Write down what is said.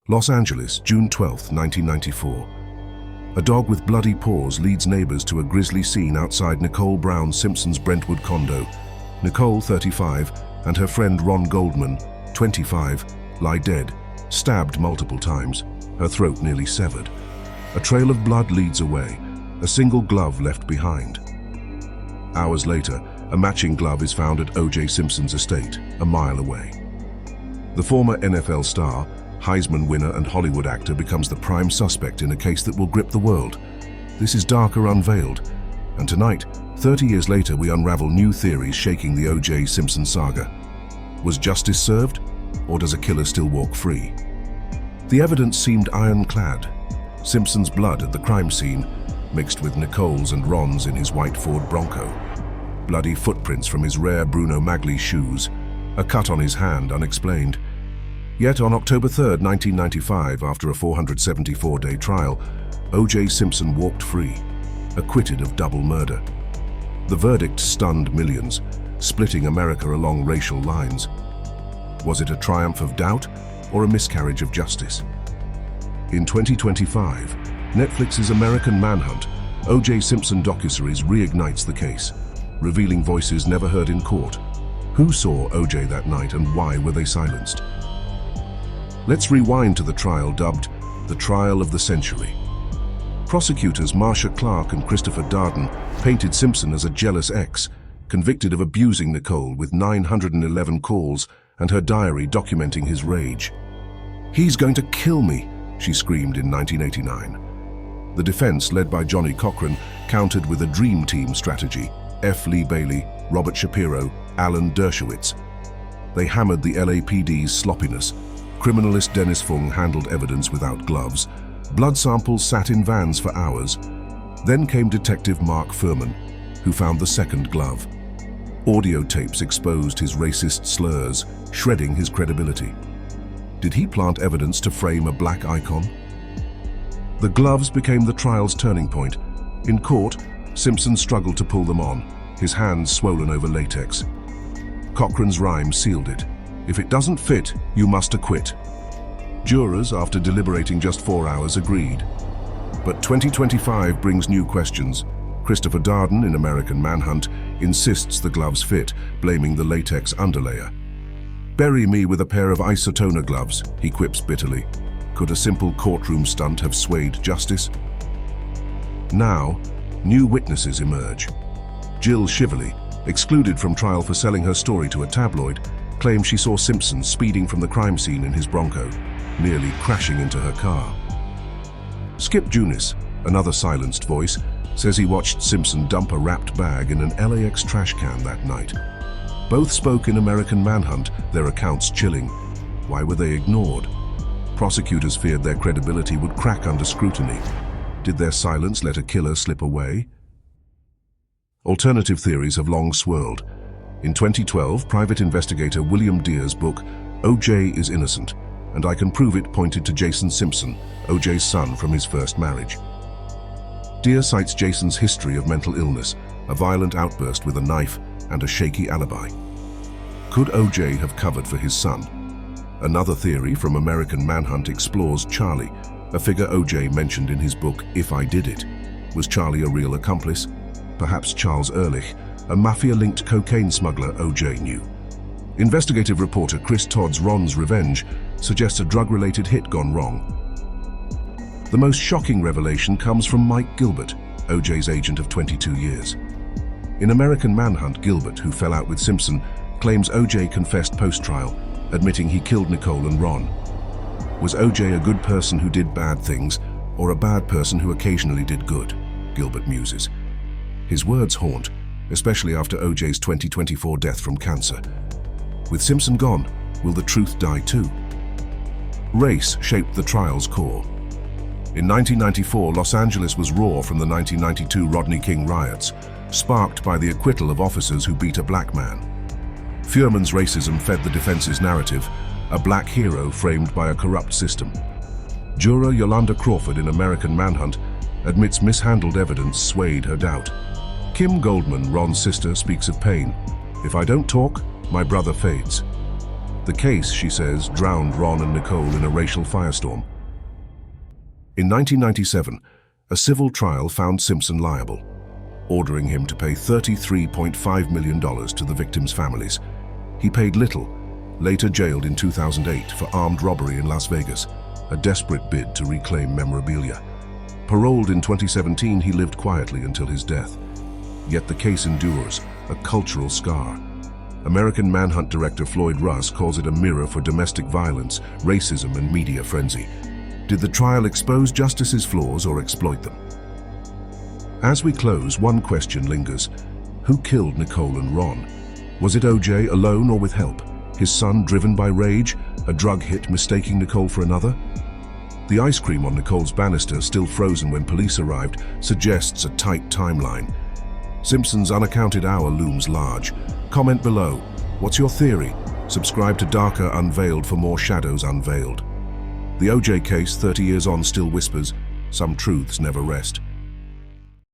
Los Angeles, June 12, 1994. A dog with bloody paws leads neighbors to a grisly scene outside Nicole Brown Simpson's Brentwood condo. Nicole, 35, and her friend Ron Goldman, 25, lie dead, stabbed multiple times, her throat nearly severed. A trail of blood leads away, a single glove left behind. Hours later, a matching glove is found at O.J. Simpson's estate, a mile away. The former NFL star, Heisman winner and Hollywood actor becomes the prime suspect in a case that will grip the world. This is Darker Unveiled, and tonight, 30 years later, we unravel new theories shaking the O.J. Simpson saga. Was justice served, or does a killer still walk free? The evidence seemed ironclad. Simpson's blood at the crime scene, mixed with Nicole's and Ron's in his white Ford Bronco. Bloody footprints from his rare Bruno Magli shoes, a cut on his hand unexplained. Yet on October 3, 1995, after a 474-day trial, O.J. Simpson walked free, acquitted of double murder. The verdict stunned millions, splitting America along racial lines. Was it a triumph of doubt or a miscarriage of justice? In 2025, Netflix's American Manhunt, O.J. Simpson docuseries reignites the case, revealing voices never heard in court. Who saw O.J. that night and why were they silenced? Let's rewind to the trial dubbed the Trial of the Century. Prosecutors Marsha Clark and Christopher Darden painted Simpson as a jealous ex, convicted of abusing Nicole with 911 calls and her diary documenting his rage. "He's going to kill me," she screamed in 1989. The defense, led by Johnny Cochran, countered with a dream team strategy: F. Lee Bailey, Robert Shapiro, Alan Dershowitz. They hammered the LAPD's sloppiness. Criminalist Dennis Fung handled evidence without gloves. Blood samples sat in vans for hours. Then came Detective Mark Furman, who found the second glove. Audio tapes exposed his racist slurs, shredding his credibility. Did he plant evidence to frame a black icon? The gloves became the trial's turning point. In court, Simpson struggled to pull them on, his hands swollen over latex. Cochran's rhyme sealed it: "If it doesn't fit, you must acquit." Jurors, after deliberating just 4 hours, agreed. But 2025 brings new questions. Christopher Darden, in American Manhunt, insists the gloves fit, blaming the latex underlayer. "Bury me with a pair of isotona gloves," he quips bitterly. Could a simple courtroom stunt have swayed justice? Now, new witnesses emerge. Jill Shively, excluded from trial for selling her story to a tabloid, claims she saw Simpson speeding from the crime scene in his Bronco, nearly crashing into her car. Skip Junis, another silenced voice, says he watched Simpson dump a wrapped bag in an LAX trash can that night. Both spoke in American Manhunt, their accounts chilling. Why were they ignored? Prosecutors feared their credibility would crack under scrutiny. Did their silence let a killer slip away? Alternative theories have long swirled. In 2012, private investigator William Deer's book, O.J. is Innocent, and I Can Prove It, pointed to Jason Simpson, O.J.'s son from his first marriage. Deer cites Jason's history of mental illness, a violent outburst with a knife, and a shaky alibi. Could O.J. have covered for his son? Another theory from American Manhunt explores Charlie, a figure O.J. mentioned in his book If I Did It. Was Charlie a real accomplice? Perhaps Charles Ehrlich, a mafia-linked cocaine smuggler O.J. knew. Investigative reporter Chris Todd's Ron's Revenge suggests a drug-related hit gone wrong. The most shocking revelation comes from Mike Gilbert, O.J.'s agent of 22 years. In American Manhunt, Gilbert, who fell out with Simpson, claims O.J. confessed post-trial, admitting he killed Nicole and Ron. Was O.J. a good person who did bad things, or a bad person who occasionally did good? Gilbert muses. His words haunt, especially after O.J.'s 2024 death from cancer. With Simpson gone, will the truth die too? Race shaped the trial's core. In 1994, Los Angeles was raw from the 1992 Rodney King riots, sparked by the acquittal of officers who beat a black man. Fuhrman's racism fed the defense's narrative, a black hero framed by a corrupt system. Juror Yolanda Crawford in American Manhunt admits mishandled evidence swayed her doubt. Kim Goldman, Ron's sister, speaks of pain. "If I don't talk, my brother fades." The case, she says, drowned Ron and Nicole in a racial firestorm. In 1997, a civil trial found Simpson liable, ordering him to pay $33.5 million to the victims' families. He paid little, later jailed in 2008 for armed robbery in Las Vegas, a desperate bid to reclaim memorabilia. Paroled in 2017, he lived quietly until his death. Yet the case endures, a cultural scar. American Manhunt director Floyd Russ calls it a mirror for domestic violence, racism, and media frenzy. Did the trial expose justice's flaws or exploit them? As we close, one question lingers. Who killed Nicole and Ron? Was it O.J. alone or with help? His son driven by rage? A drug hit mistaking Nicole for another? The ice cream on Nicole's banister, still frozen when police arrived, suggests a tight timeline. Simpson's unaccounted hour looms large. Comment below. What's your theory? Subscribe to Darker Unveiled for more shadows unveiled. The O.J. case, 30 years on, still whispers. Some truths never rest.